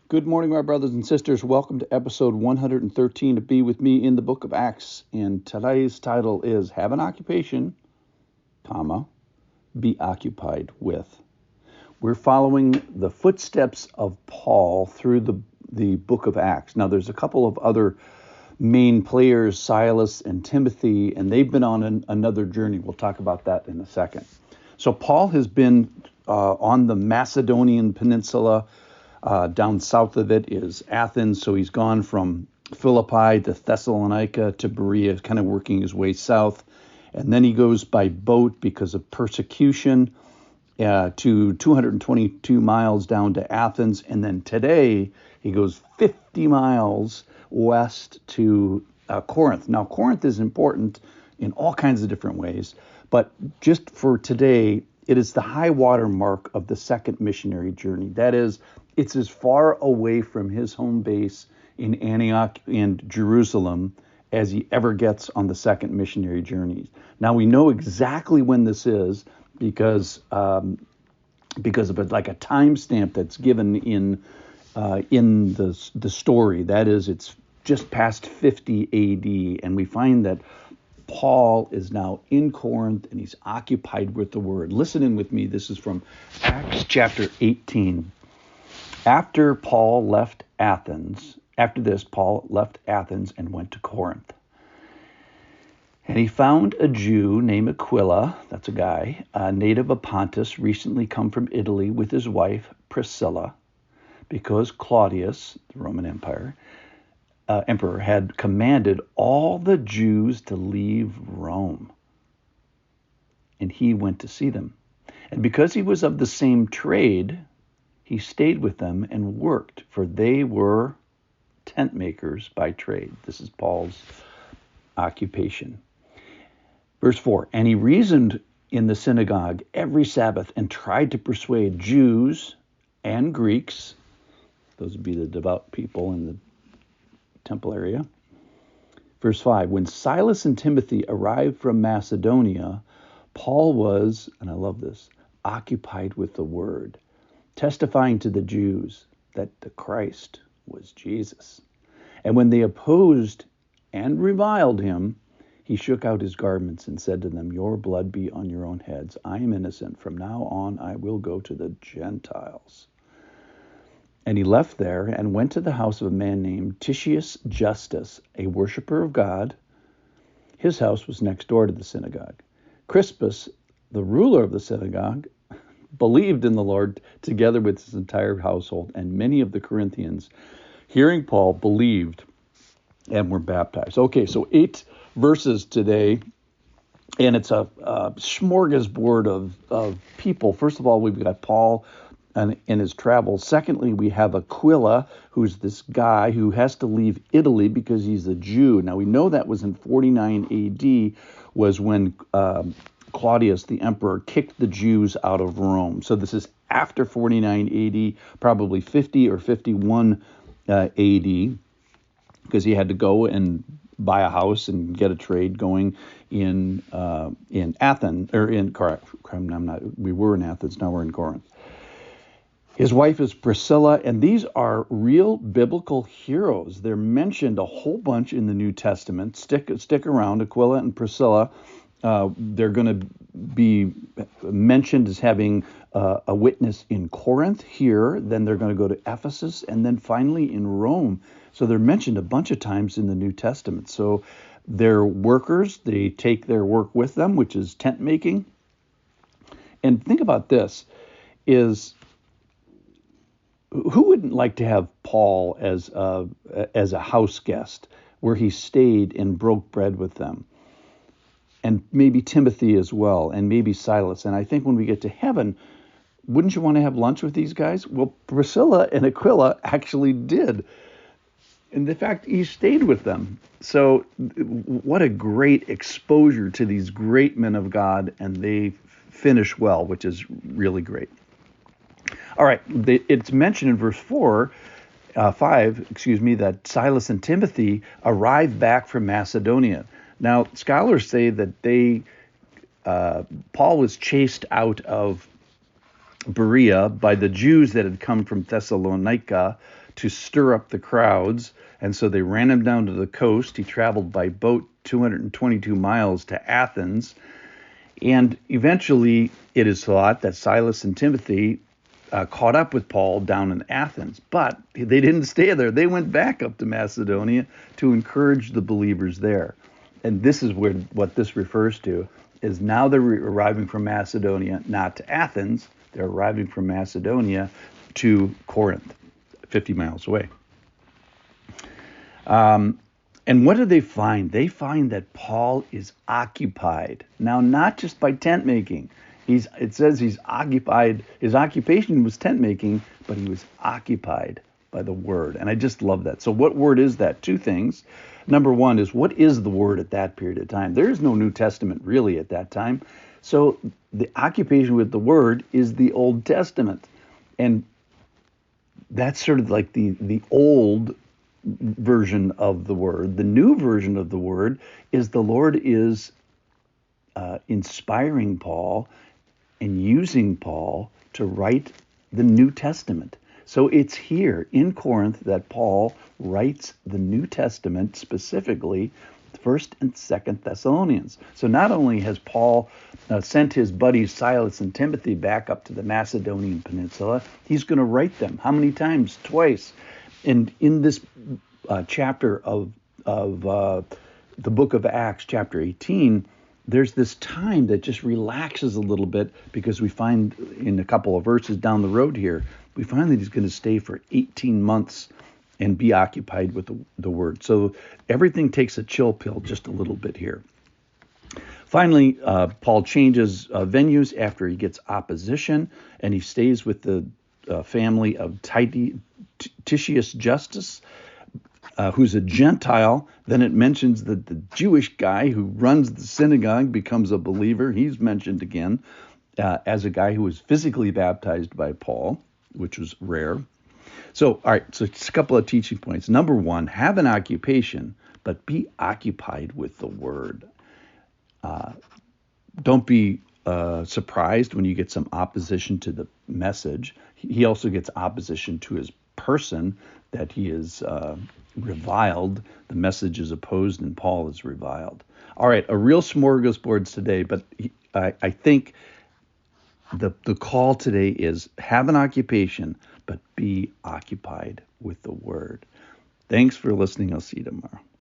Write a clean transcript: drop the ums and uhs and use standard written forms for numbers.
Good morning, my brothers and sisters. Welcome to episode 113 to be with me in the book of Acts. And today's title is Have an Occupation, comma, be occupied with. We're following the footsteps of Paul through the book of Acts. Now, there's a couple of other main players, Silas and Timothy, and they've been on another journey. We'll talk about that in a second. So Paul has been on the Macedonian peninsula. Down south of it is Athens, so he's gone from Philippi to Thessalonica to Berea, kind of working his way south. And then he goes by boat because of persecution to 222 miles down to Athens. And then today he goes 50 miles west to Corinth. Now, Corinth is important in all kinds of different ways, but just for today, it is the high water mark of the second missionary journey. That is, it's as far away from his home base in Antioch and Jerusalem as he ever gets on the second missionary journey. Now, we know exactly when this is because of like a timestamp that's given in the story. That is, it's just past 50 A.D., and we find that Paul is now in Corinth and he's occupied with the word. Listen in with me. This is from Acts chapter 18. After this, Paul left Athens and went to Corinth. And he found a Jew named Aquila, that's a guy, a native of Pontus, recently come from Italy with his wife Priscilla, because Claudius, the Roman emperor, had commanded all the Jews to leave Rome. And he went to see them. And because he was of the same trade, he stayed with them and worked, for they were tent makers by trade. This is Paul's occupation. Verse 4, and he reasoned in the synagogue every Sabbath and tried to persuade Jews and Greeks, those would be the devout people in the temple area. Verse 5, when Silas and Timothy arrived from Macedonia, Paul was, and I love this, occupied with the word, testifying to the Jews that the Christ was Jesus. And when they opposed and reviled him, he shook out his garments and said to them, your blood be on your own heads. I am innocent. From now on, I will go to the Gentiles. And he left there and went to the house of a man named Titius Justus, a worshiper of God. His house was next door to the synagogue. Crispus, the ruler of the synagogue, believed in the Lord together with his entire household, and many of the Corinthians, hearing Paul, believed and were baptized. Okay, so 8 verses today, and it's a smorgasbord of people. First of all, we've got Paul in his travels. Secondly, we have Aquila, who's this guy who has to leave Italy because he's a Jew. Now, we know that was in 49 A.D., was when Claudius, the emperor, kicked the Jews out of Rome. So this is after 49 A.D., probably 50 or 51 A.D., because he had to go and buy a house and get a trade going in Athens, or in Corinth. We were in Athens, now we're in Corinth. His wife is Priscilla, and these are real biblical heroes. They're mentioned a whole bunch in the New Testament. Stick around, Aquila and Priscilla. They're going to be mentioned as having a witness in Corinth here. Then they're going to go to Ephesus, and then finally in Rome. So they're mentioned a bunch of times in the New Testament. So they're workers. They take their work with them, which is tent making. And think about this, is who wouldn't like to have Paul as a house guest where he stayed and broke bread with them? And maybe Timothy as well, and maybe Silas. And I think when we get to heaven, wouldn't you want to have lunch with these guys? Well, Priscilla and Aquila actually did. And in fact, he stayed with them. So what a great exposure to these great men of God, and they finish well, which is really great. All right, it's mentioned in verse 5, that Silas and Timothy arrived back from Macedonia. Now, scholars say that Paul was chased out of Berea by the Jews that had come from Thessalonica to stir up the crowds. And so they ran him down to the coast. He traveled by boat 222 miles to Athens. And eventually, it is thought that Silas and Timothy caught up with Paul down in Athens. But they didn't stay there. They went back up to Macedonia to encourage the believers there. And this is what this refers to, is now they're arriving from Macedonia, not to Athens. They're arriving from Macedonia to Corinth, 50 miles away. And what do they find? They find that Paul is occupied. Now, not just by tent making. It says he's occupied. His occupation was tent making, but he was occupied by the word. And I just love that. So what word is that? Two things. Number one is, what is the word at that period of time? There is no New Testament really at that time. So the occupation with the word is the Old Testament. And that's sort of like the old version of the word. The new version of the word is the Lord is inspiring Paul and using Paul to write the New Testament. So it's here in Corinth that Paul writes the New Testament, specifically 1st and 2nd Thessalonians. So not only has Paul sent his buddies Silas and Timothy back up to the Macedonian peninsula, he's going to write them. How many times? Twice. And in this chapter of the book of Acts, chapter 18, there's this time that just relaxes a little bit, because we find in a couple of verses down the road here, we find that he's going to stay for 18 months and be occupied with the word. So everything takes a chill pill just a little bit here. Finally, Paul changes venues after he gets opposition, and he stays with the family of Titius Justus, who's a Gentile. Then it mentions that the Jewish guy who runs the synagogue becomes a believer. He's mentioned again as a guy who was physically baptized by Paul, which was rare. So, all right, so it's a couple of teaching points. Number one, have an occupation, but be occupied with the word. Don't be surprised when you get some opposition to the message. He also gets opposition to his person, that he is reviled. The message is opposed and Paul is reviled. All right, a real smorgasbord today, but I think the call today is have an occupation, but be occupied with the word. Thanks for listening. I'll see you tomorrow.